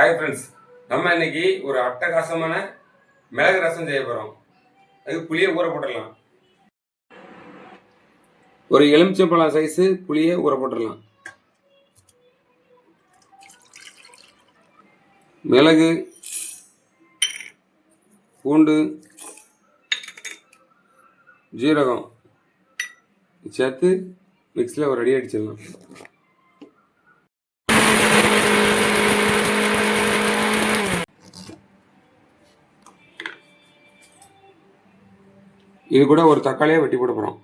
Hi friends, நம்ம இன்னைக்கு ஒரு அட்டகாசமான மிளகு ரசம் செய்ய போகிறோம். அதுக்கு புளியை ஊற போட்டுடலாம். ஒரு எலுமிச்சம்பழம் சைஸு புளியை ஊற போட்டுடலாம். மிளகு, பூண்டு, ஜீரகம் சேர்த்து மிக்ஸில் ஒரு அடி அடிச்சிடலாம். இது கூட ஒரு தக்காளியை வெட்டி போட போகிறோம்.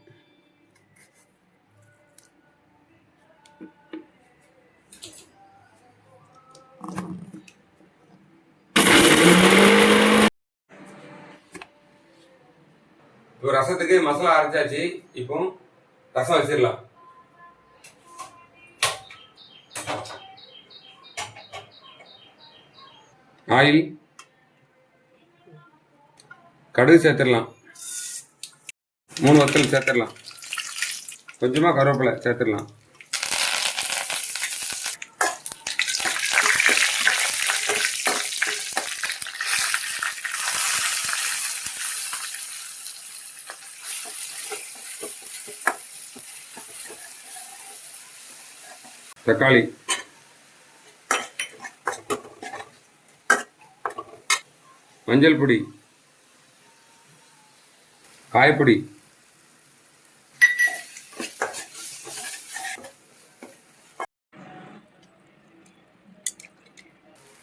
இப்போ ரசத்துக்கு மசாலா அரைச்சாச்சு. இப்போ ரசம் வச்சிடலாம். ஆயில், கடுகு சேர்த்துடலாம். 3 வத்தல் சேர்த்துடலாம். கொஞ்சமாக கருவேப்பிலை சேர்த்துடலாம். தக்காளி, மஞ்சள் பொடி, காயப்பொடி,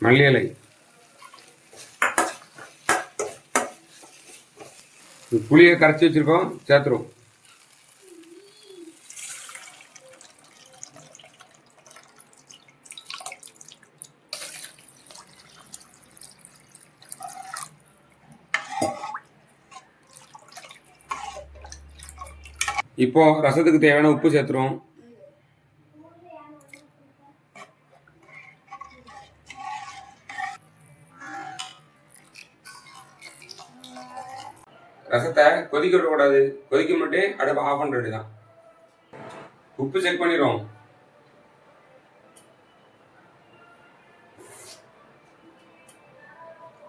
மல்லி இலை, புளியை கரைச்சி வச்சிருக்கோம், சேர்த்துரும். இப்போ ரசத்துக்கு தேவையான உப்பு சேர்த்துரும். ரசத்தை கொதிக்க விடக்கூடாது. கொதிக்க மட்டும் அடுப்பு ஆஃப் பண்ண வேண்டியதான். உப்பு செக் பண்ணிடுவோம்.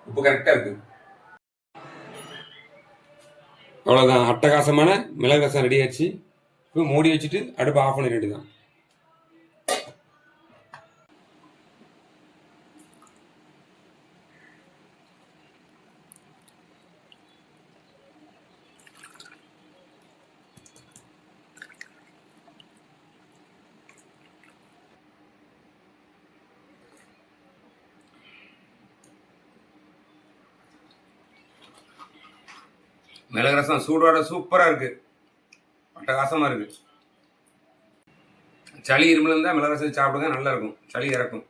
உப்பு கரெக்டாக இருக்கு. அவ்வளோதான், அட்டகாசமான மிளகு ரசம் ரெடி ஆச்சு. இப்போ மூடி வச்சுட்டு அடுப்பு ஆஃப் பண்ண வேண்டியதான். மிளகு ரசம் சூடோட சூப்பராக இருக்கு, அட்டகாசமாக இருக்கு. சளி இருமல் இருந்தால் மிளகு ரசம் சாப்பிடுங்க, நல்லா இருக்கும், சளி இறக்கும்.